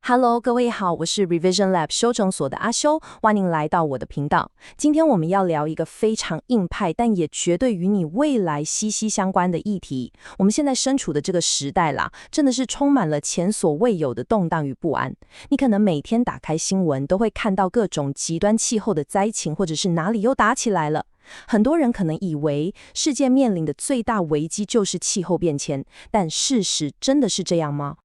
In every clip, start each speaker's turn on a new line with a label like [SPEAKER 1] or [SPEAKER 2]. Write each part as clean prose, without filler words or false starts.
[SPEAKER 1] Hello， 各位好，我是 Revision Lab 修整所的阿修，歡迎來到我的頻道。今天我們要聊一個非常硬派，但也絕對與你未來息息相關的議題。我們現在身處的這個時代啦，真的是充滿了前所未有的動盪與不安。你可能每天打開新聞，都會看到各種極端氣候的災情，或者是哪裡又打起來了。很多人可能以為世界面臨的最大危機就是氣候變遷，但事實真的是這樣嗎？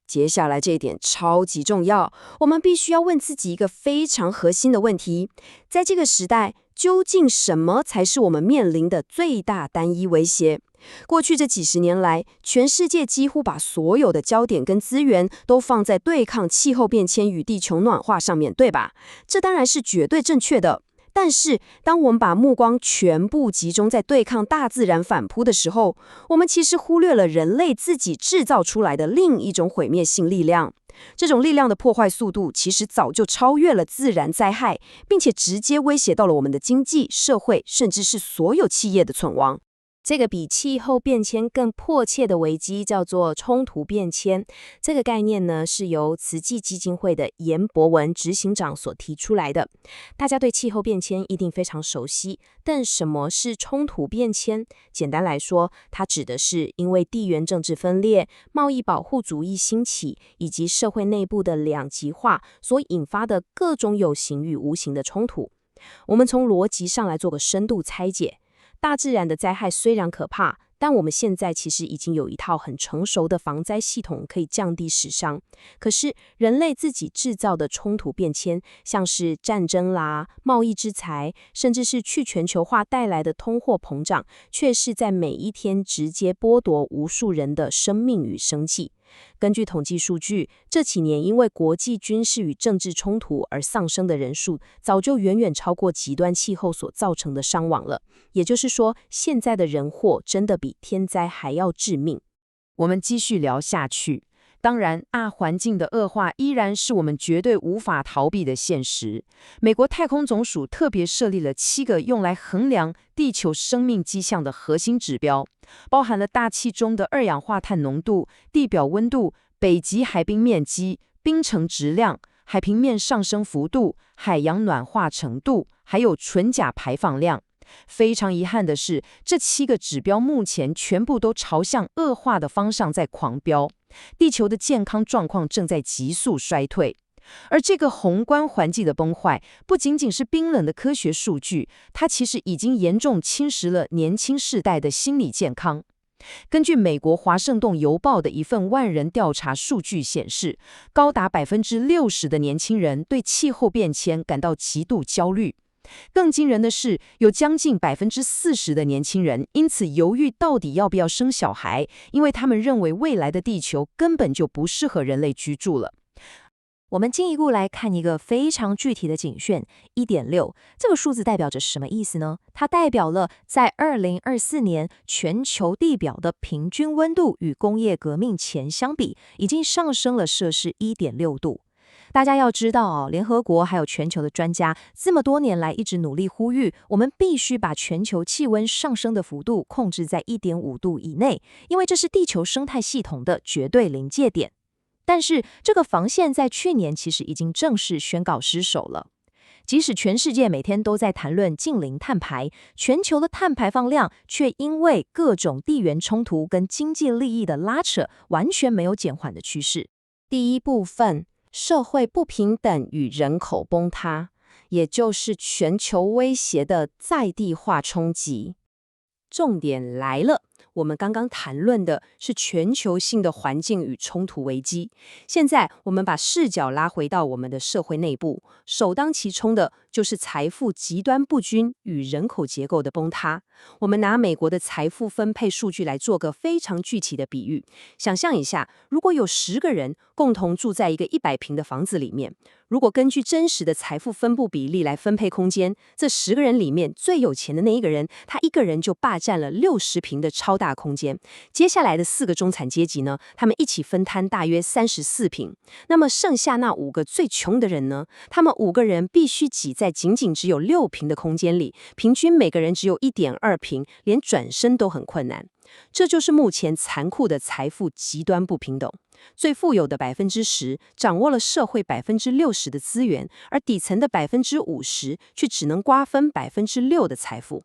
[SPEAKER 2] 接下來這一點超級重要，我們必須要問自己一個非常核心的問題：在這個時代，究竟什麼才是我們面臨的最大單一威脅？過去這幾十年來，全世界幾乎把所有的焦點跟資源都放在對抗氣候變遷與地球暖化上面，對吧？這當然是絕對正確的。但是，當我們把目光全部集中在對抗大自然反撲的時候，我們其實忽略了人類自己製造出來的另一種毀滅性力量。這種力量的破壞速度其實早就超越了自然災害，並且直接威脅到了我們的經濟、社會，甚至是所有企業的存亡。這個比氣候變遷更迫切的危機叫做衝突變遷。這個概念呢，是由慈濟基金會的顏博文執行長所提出來的。大家對氣候變遷一定非常熟悉，但什麼是衝突變遷？簡單來說，它指的是因為地緣政治分裂、貿易保護主義興起以及社會內部的兩極化所引發的各種有形與無形的衝突。我們從邏輯上來做個深度拆解。大自然的災害雖然可怕，但我們現在其實已經有一套很成熟的防災系統，可以降低死傷。可是人類自己製造的衝突變遷，像是戰爭啦、貿易制裁，甚至是去全球化帶來的通貨膨脹，卻是在每一天直接剝奪無數人的生命與生計。根據統計數據，這幾年因為國際軍事與政治衝突而喪生的人數，早就遠遠超過極端氣候所造成的傷亡了。也就是說，現在的人禍真的比天災還要致命。
[SPEAKER 3] 我們繼續聊下去。當然，大環境的惡化依然是我們絕對無法逃避的現實。美國太空總署特別設立了7個用來衡量地球生命跡象的核心指標，包含了大氣中的二氧化碳濃度、地表溫度、北極海冰面積、冰層質量、海平面上升幅度、海洋暖化程度，還有純甲排放量。非常遺憾的是，這7個指標目前全部都朝向惡化的方向在狂飆，地球的健康狀況正在急速衰退。而這個宏觀環境的崩壞，不僅僅是冰冷的科學數據，它其實已經嚴重侵蝕了年輕世代的心理健康。根據美國華盛頓郵報的一份萬人調查數據顯示，高達60%的年輕人對氣候變遷感到極度焦慮。更驚人的是，有將近40%的年輕人因此猶豫到底要不要生小孩，因為他們認為未來的地球根本就不適合人類居住了。
[SPEAKER 1] 我們進一步來看一個非常具體的警訊 1.6， 這個數字代表着什麼意思呢？它代表了在2024年全球地表的平均溫度與工業革命前相比，已經上升了攝氏1.6度。大家要知道聯合國還有全球的專家這麼多年來一直努力呼籲，我們必須把全球氣溫上升的幅度控制在1.5度以內，因為這是地球生態系統的絕對臨界點。但是這個防線在去年其實已經正式宣告失守了。即使全世界每天都在談論淨零碳排，全球的碳排放量卻因為各種地緣衝突跟經濟利益的拉扯，完全沒有減緩的趨勢。第一部分，社會不平等與人口崩塌，也就是全球威脅的在地化衝擊。重點來了，我們剛剛談論的是全球性的環境與衝突危機。現在我們把視角拉回到我們的社會內部，首當其衝的就是財富極端不均與人口結構的崩塌。我們拿美國的財富分配數據來做個非常具體的比喻。想象一下，如果有10個人共同住在一個100平的房子裡面，如果根據真實的財富分布比例來分配空間，這10個人裡面最有錢的那一個人，他一個人就霸佔了60平的超大空間。接下來的4個中產階級呢，他們一起分攤大約34平。那麼剩下那5個最窮的人呢，他們5個人必須擠在僅僅只有6平的空間裡，平均每個人只有1.2平，連轉身都很困難。
[SPEAKER 2] 這就是目前殘酷的財富極端不平等。最富有的10%掌握了社會60%的資源，而底層的50%卻只能瓜分6%的財富。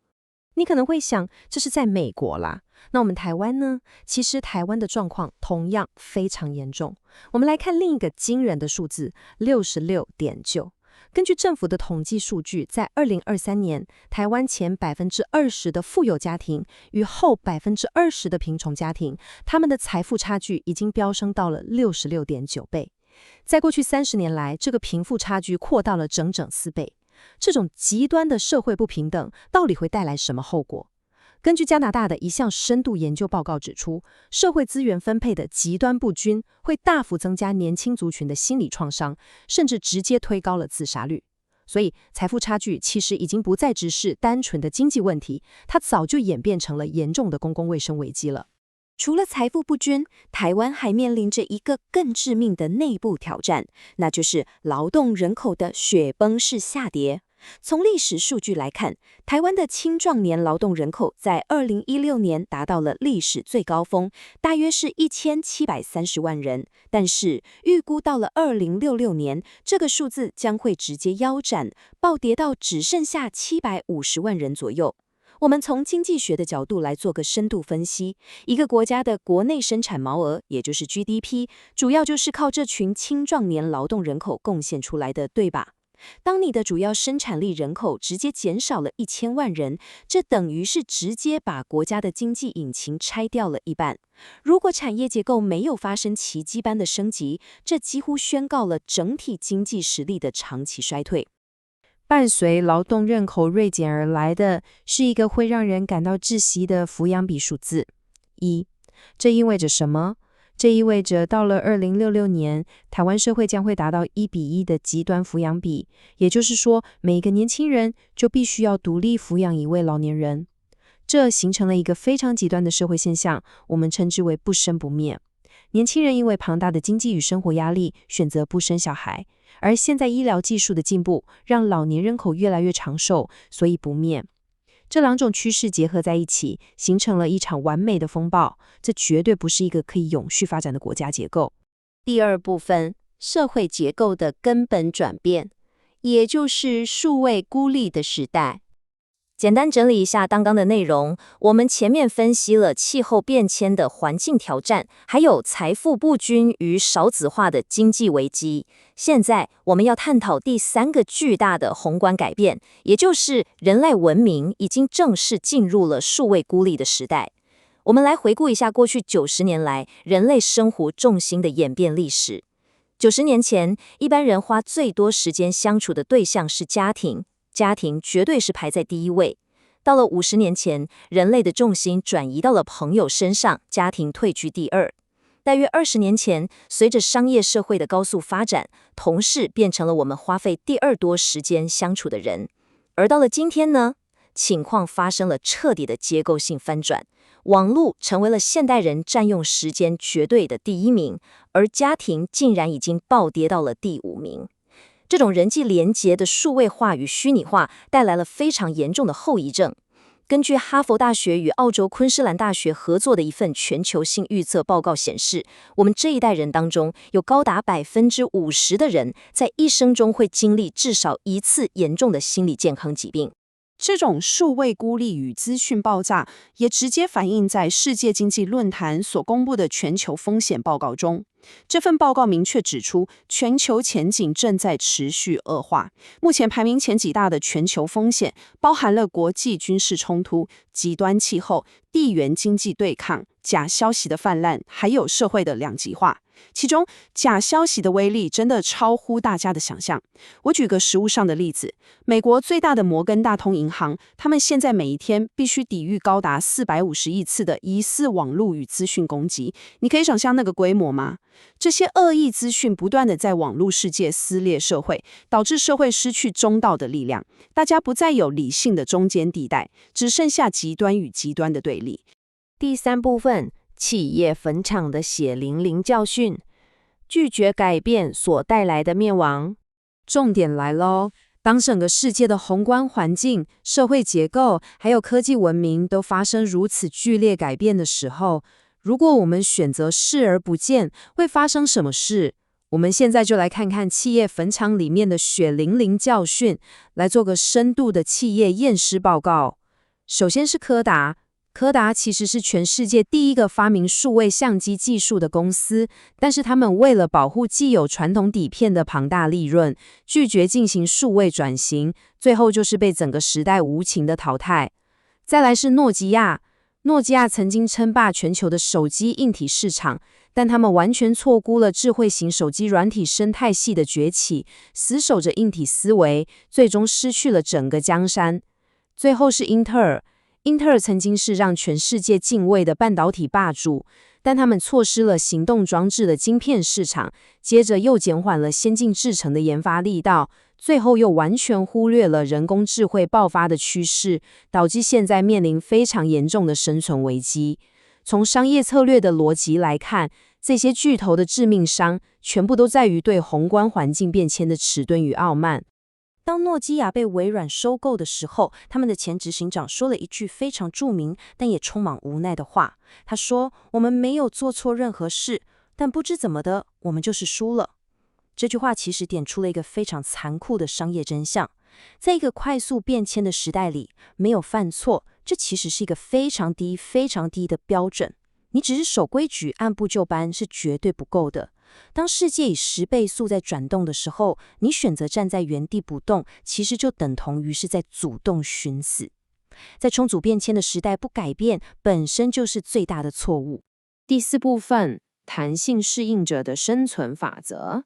[SPEAKER 1] 你可能會想，這是在美國啦。那我們台灣呢？其實台灣的狀況同樣非常嚴重。我們來看另一個驚人的數字，66.9%。根據政府的統計數據，在2023年，台灣前20%的富有家庭與後20%的貧窮家庭，他們的財富差距已經飆升到了66.9倍。在過去30年來，這個貧富差距擴大了整整4倍。這種極端的社會不平等到底會帶來什麼後果？根據加拿大的一項深度研究報告指出，社會資源分配的極端不均會大幅增加年輕族群的心理創傷，甚至直接推高了自殺率。所以，財富差距其實已經不再只是單純的經濟問題，它早就演變成了嚴重的公共衛生危機了。
[SPEAKER 4] 除了財富不均，台灣還面臨着一個更致命的內部挑戰，那就是勞動人口的雪崩式下跌。從歷史數據來看，台灣的青壯年勞動人口在2016年達到了歷史最高峰，大約是1730萬人。但是預估到了2066年，這個數字將會直接腰斬，暴跌到只剩下750萬人左右。我們從經濟學的角度來做個深度分析，一個國家的國內生產毛額，也就是 GDP， 主要就是靠這群青壯年勞動人口貢獻出來的，對吧？當你的主要生產力人口直接減少了1000萬人，這等於是直接把國家的經濟引擎拆掉了一半。如果產業結構沒有發生奇蹟般的升級，這幾乎宣告了整體經濟實力的長期衰退。
[SPEAKER 3] 伴隨勞動人口銳減而來的是一個會讓人感到窒息的撫養比數字1。這意味着什麼？這意味着到了2066年，台灣社會將會達到1:1的極端撫養比，也就是說，每一個年輕人就必須要獨立撫養一位老年人。這形成了一個非常極端的社會現象，我們稱之為不生不滅。年輕人因為龐大的經濟與生活壓力，選擇不生小孩，而現在醫療技術的進步，讓老年人口越來越長壽，所以不滅。這兩種趨勢結合在一起，形成了一場完美的風暴。這絕對不是一個可以永續發展的國家結構。
[SPEAKER 4] 第二部分，社會結構的根本轉變，也就是數位孤立的時代。簡單整理一下剛剛的內容，我們前面分析了氣候變遷的環境挑戰，還有財富不均與少子化的經濟危機。現在我們要探討第三個巨大的宏觀改變，也就是人類文明已經正式進入了數位孤立的時代。我們來回顧一下過去90年來人類生活重心的演變歷史。90年前，一般人花最多時間相處的對象是家庭，家庭絕對是排在第一位。到了50年前，人類的重心轉移到了朋友身上，家庭退居第二。大約20年前，隨着商業社會的高速發展，同事變成了我們花費第二多時間相處的人。而到了今天呢，情況發生了徹底的結構性翻轉，網絡成為了現代人占用時間絕對的第一名，而家庭竟然已經暴跌到了第5名。這種人際連結的數位化與虛擬化帶來了非常嚴重的後遺症。根據哈佛大學與澳洲昆士蘭大學合作的一份全球性預測報告顯示，我們這一代人當中有高達50%的人在一生中會經歷至少一次嚴重的心理健康疾病。
[SPEAKER 2] 這種數位孤立與資訊爆炸，也直接反映在世界經濟論壇所公布的全球風險報告中。這份報告明確指出，全球前景正在持續惡化。目前排名前幾大的全球風險，包含了國際軍事衝突、極端氣候、地緣經濟對抗、假消息的氾濫，還有社會的兩極化。其中，假消息的威力真的超乎大家的想象。我舉個實務上的例子，美國最大的摩根大通銀行，他們現在每一天必須抵禦高達450億次的疑似網絡與資訊攻擊。你可以想象那個規模嗎？這些惡意資訊不斷地在網絡世界撕裂社會，導致社會失去中道的力量，大家不再有理性的中間地帶，只剩下極端與極端的对立。
[SPEAKER 1] 第三部分，企業墳場的血淋淋教訓，拒絕改變所帶來的滅亡。重點來嘍，
[SPEAKER 2] 當整個世界的宏觀環境、社會結構還有科技文明都發生如此劇烈改變的時候，如果我們選擇視而不見，會發生什麼事？我們現在就來看看企業墳場裡面的血淋淋教訓，來做個深度的企業驗屍報告。首先是柯達。柯達其實是全世界第一個發明數位相機技術的公司，但是他們為了保護既有傳統底片的龐大利潤，拒絕進行數位轉型，最後就是被整個時代無情的淘汰。再來是諾基亞。諾基亞曾經稱霸全球的手機硬體市場，但他們完全錯估了智慧型手機軟體生態系的崛起，死守着硬體思維，最終失去了整個江山。最後是英特爾。英特爾曾經是讓全世界敬畏的半導體霸主，但他們錯失了行動裝置的晶片市場，接着又減緩了先進製程的研發力道，最後又完全忽略了人工智慧爆發的趨勢，導致現在面臨非常嚴重的生存危機。從商業策略的邏輯來看，這些巨頭的致命傷全部都在於對宏觀環境變遷的遲鈍與傲慢。
[SPEAKER 1] 當諾基亞被微軟收購的時候，他們的前執行長說了一句非常著名，但也充滿無奈的話。他說：“我們沒有做錯任何事，但不知怎麼的，我們就是輸了。”這句話其實點出了一個非常殘酷的商業真相。在一個快速變遷的時代裡，沒有犯錯，這其實是一個非常低、非常低的標準。你只是守規矩、按部就班是絕對不夠的。當世界以10倍速在轉動的時候，你選擇站在原地不動，其實就等同於是在主動尋死。在充足變遷的時代，不改變本身就是最大的錯誤。
[SPEAKER 3] 第4部分，彈性適應者的生存法則，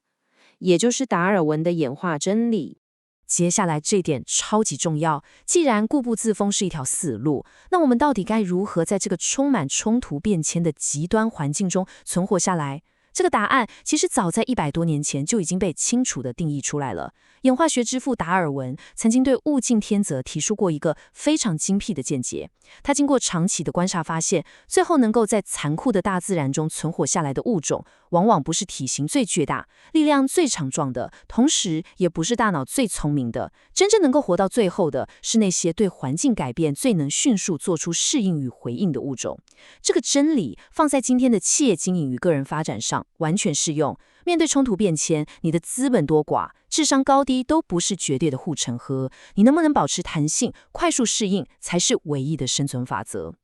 [SPEAKER 3] 也就是達爾文的演化真理。
[SPEAKER 1] 接下來這點超級重要，既然固步自封是一條死路，那我們到底該如何在這個充滿衝突變遷的極端環境中存活下來？這個答案其實早在100多年前就已經被清楚地定義出來了。演化學之父達爾文曾經對物競天擇提出過一個非常精闢的見解。他經過長期的觀察發現，最後能夠在殘酷的大自然中存活下來的物種，往往不是體型最巨大、力量最強壯的，同時也不是大腦最聰明的。真正能夠活到最後的是那些對環境改變最能迅速做出適應與回應的物種。這個真理放在今天的企業經營與個人發展上完全適用。面對衝突變遷，你的資本多寡、智商高低都不是絕對的護城河，你能不能保持彈性、快速適應，才是唯一的生存法則。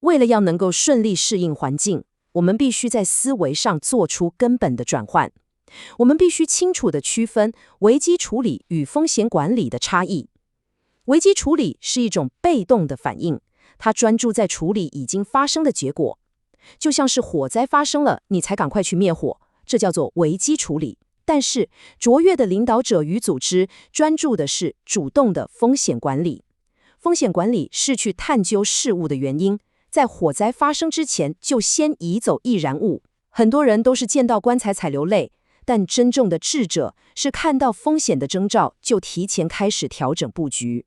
[SPEAKER 2] 為了要能夠順利適應環境，我們必須在思維上做出根本的轉換。我們必須清楚地區分危機處理與風險管理的差異。危機處理是一種被動的反應，它專注在處理已經發生的結果，就像是火災發生了，你才趕快去滅火，這叫做危機處理。但是卓越的領導者與組織專注的是主動的風險管理。風險管理是去探究事物的原因，在火災發生之前就先移走易燃物。很多人都是見到棺材才流淚，但真正的智者是看到風險的徵兆就提前開始調整布局。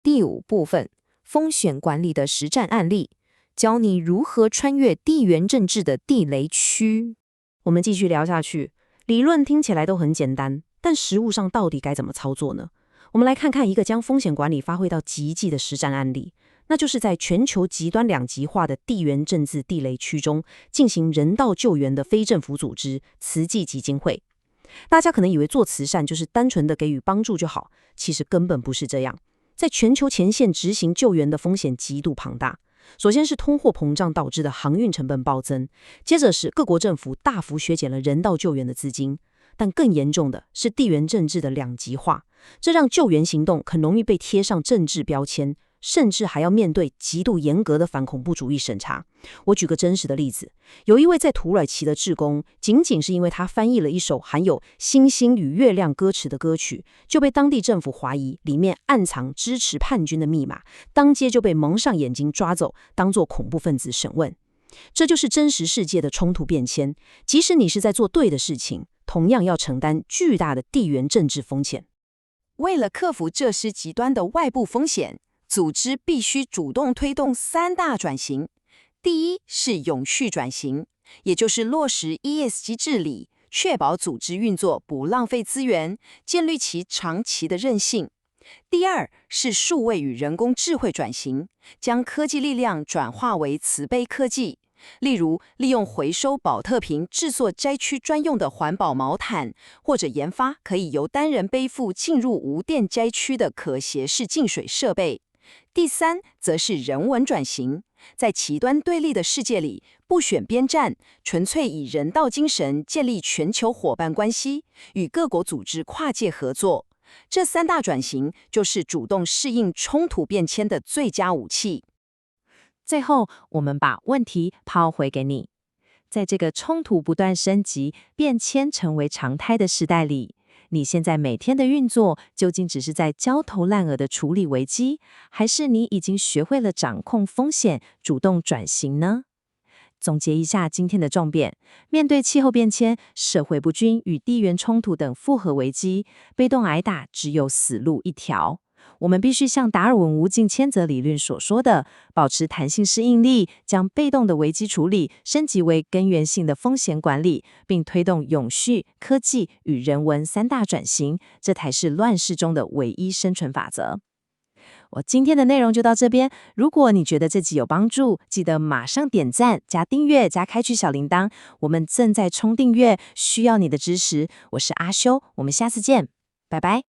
[SPEAKER 1] 第5部分，風險管理的實戰案例，教你如何穿越地緣政治的地雷區。我們繼續聊下去，理論聽起來都很簡單，但實務上到底該怎麼操作呢？我們來看看一個將風險管理發揮到極致的實戰案例，那就是在全球極端兩極化的地緣政治地雷區中進行人道救援的非政府組織慈濟基金會。大家可能以為做慈善就是單純的給予幫助就好，其實根本不是這樣。在全球前線執行救援的風險極度龐大。首先是通貨膨脹導致的航運成本暴增，接着是各國政府大幅削減了人道救援的資金，但更嚴重的是地緣政治的兩極化，這讓救援行動很容易被貼上政治標籤，甚至還要面對極度嚴格的反恐怖主義審查。我舉個真實的例子，有一位在土耳其的志工，僅僅是因為他翻譯了一首含有星星與月亮歌詞的歌曲，就被當地政府懷疑裡面暗藏支持叛軍的密碼，當街就被蒙上眼睛抓走，當作恐怖分子審問。這就是真實世界的衝突變遷，即使你是在做對的事情，同樣要承擔巨大的地緣政治風險。
[SPEAKER 3] 為了克服這些極端的外部風險，組織必須主動推動3大轉型。第一是永續轉型，也就是落實 ESG 治理，確保組織運作不浪費資源，建立其長期的韌性。第二是數位與人工智慧轉型，將科技力量轉化為慈悲科技。例如，利用回收寶特瓶製作災區專用的環保毛毯，或者研發可以由單人背負進入無電災區的可攜式淨水設備。第三，則是人文轉型，在極端對立的世界裡，不選邊站，純粹以人道精神建立全球夥伴關係，與各國組織跨界合作。這三大轉型，就是主動適應衝突變遷的最佳武器。
[SPEAKER 1] 最後，我們把問題拋回給你。在這個衝突不斷升級、變遷成為常態的時代裡，你現在每天的運作究竟只是在焦頭爛額的處理危機，還是你已經學會了掌控風險、主動轉型呢？總結一下今天的重點：面對氣候變遷、社會不均與地緣衝突等複合危機，被動挨打只有死路一條。我們必須像達爾文無盡遷徙理論所說的，保持彈性適應力，將被動的危機處理升級為根源性的風險管理，並推動永續、科技與人文三大轉型，這才是亂世中的唯一生存法則。我今天的內容就到這邊，如果你覺得這集有幫助，記得馬上點讚、加訂閱、加開啟小鈴鐺。我們正在衝訂閱，需要你的支持。我是阿修，我們下次見，拜拜。